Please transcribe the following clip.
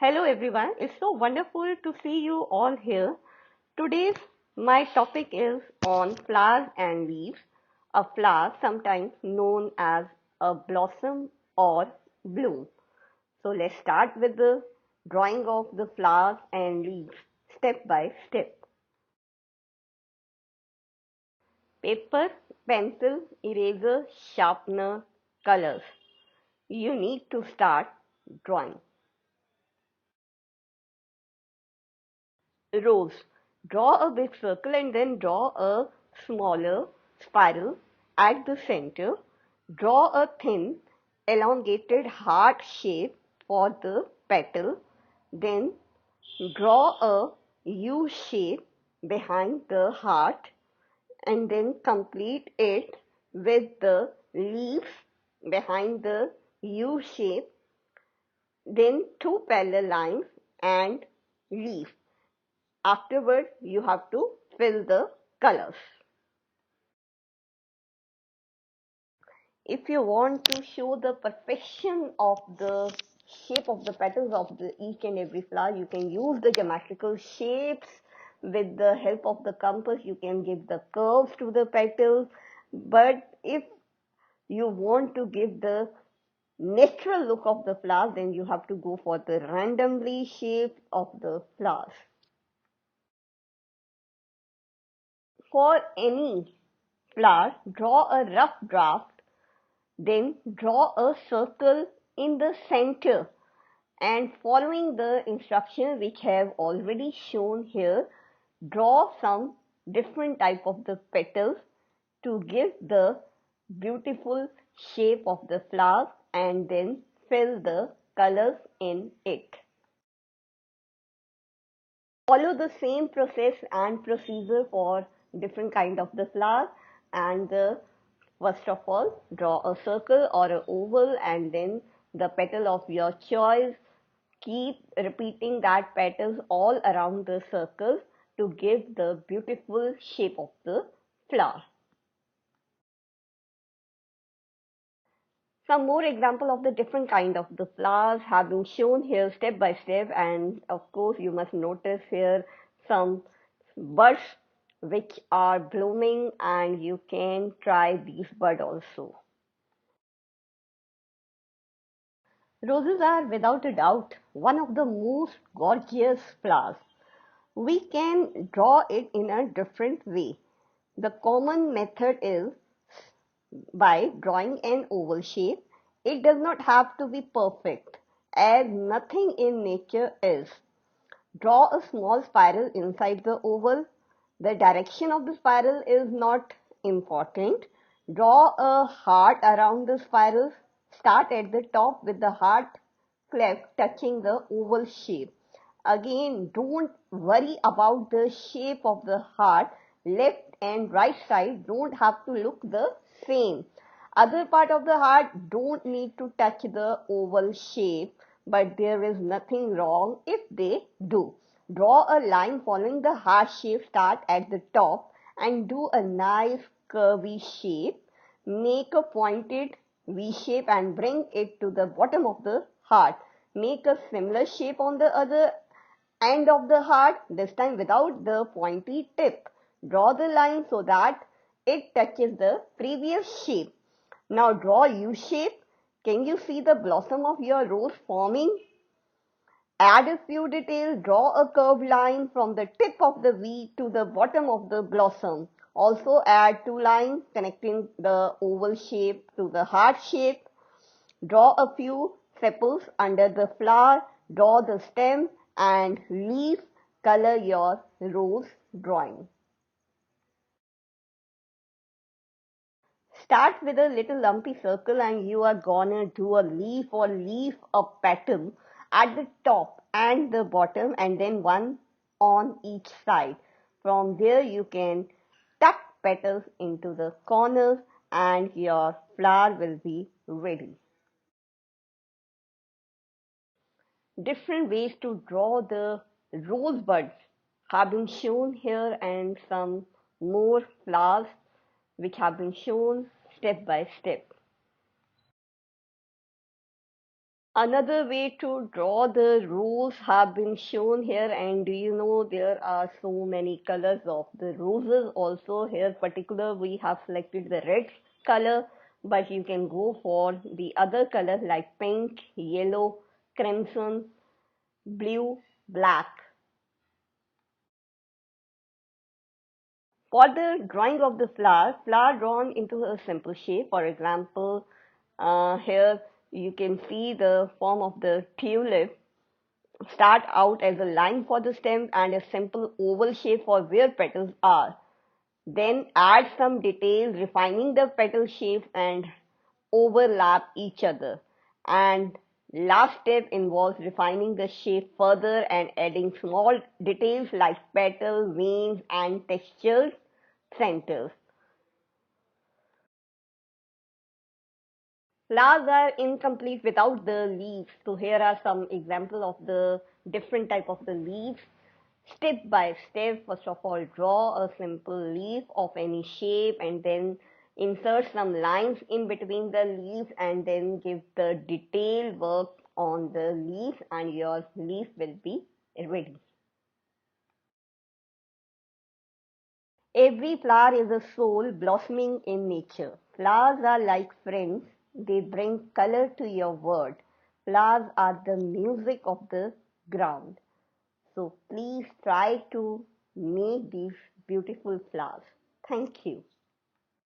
Hello everyone, it's so wonderful to see you all here. Today's my topic is on flowers and leaves. A flower sometimes known as a blossom or bloom. So let's start with the drawing of the flowers and leaves step by step. Paper, pencil, eraser, sharpener, colors. You need to start drawing. Rose. Draw a big circle and then draw a smaller spiral at the center. Draw a thin, elongated heart shape for the petal. Then draw a U shape behind the heart and then complete it with the leaves behind the U shape, then two parallel lines and leaf. Afterward, you have to fill the colors. If you want to show the perfection of the shape of the petals of each and every flower, you can use the geometrical shapes. With the help of the compass, you can give the curves to the petals. But if you want to give the natural look of the flowers, then you have to go for the randomly shape of the flowers. For any flower, draw a rough draft, then draw a circle in the center, and following the instructions which have already shown here, draw some different type of the petals to give the beautiful shape of the flower and then fill the colors in it. Follow the same process and procedure for different kind of the flower, and first of all draw a circle or an oval and then the petal of your choice. Keep repeating that petals all around the circle to give the beautiful shape of the flower. Some more example of the different kind of the flowers have been shown here step by step, and of course you must notice here some buds which are blooming, and you can try these bud also. Roses are without a doubt one of the most gorgeous flowers. We can draw it in a different way. The common method is by drawing an oval shape. It does not have to be perfect, as nothing in nature is. Draw a small spiral inside the oval. The direction of the spiral is not important. Draw a heart around the spiral. Start at the top with the heart cleft touching the oval shape. Again, don't worry about the shape of the heart. Left and right side don't have to look the same. Other part of the heart don't need to touch the oval shape, but there is nothing wrong if they do. Draw a line following the heart shape, start at the top and do a nice curvy shape. Make a pointed V shape and bring it to the bottom of the heart. Make a similar shape on the other end of the heart, this time without the pointy tip. Draw the line so that it touches the previous shape. Now draw U shape. Can you see the blossom of your rose forming? Add a few details. Draw a curved line from the tip of the V to the bottom of the blossom. Also add two lines connecting the oval shape to the heart shape. Draw a few sepals under the flower. Draw the stem and leaf. Color your rose drawing. Start with a little lumpy circle and you are gonna do a leaf or leaf a petal at the top and the bottom, and then one on each side. From there you can tuck petals into the corners and your flower will be ready. Different ways to draw the rosebuds have been shown here, and some more flowers which have been shown step by step. Another way to draw the rose have been shown here, and do you know there are so many colors of the roses also here. Particular we have selected the red color, but you can go for the other colors like pink, yellow, crimson, blue, black. For the drawing of the flower drawn into a simple shape. For example, here you can see the form of the tulip start out as a line for the stem and a simple oval shape for where petals are. Then add some details refining the petal shapes and overlap each other. And last step involves refining the shape further and adding small details like petal, veins and textured centers. Flowers are incomplete without the leaves. So here are some examples of the different type of the leaves. Step by step, first of all, draw a simple leaf of any shape and then insert some lines in between the leaves and then give the detailed work on the leaf and your leaf will be ready. Every flower is a soul blossoming in nature. Flowers are like friends. They bring color to your world. Flowers are the music of the ground. So please try to make these beautiful flowers. Thank you.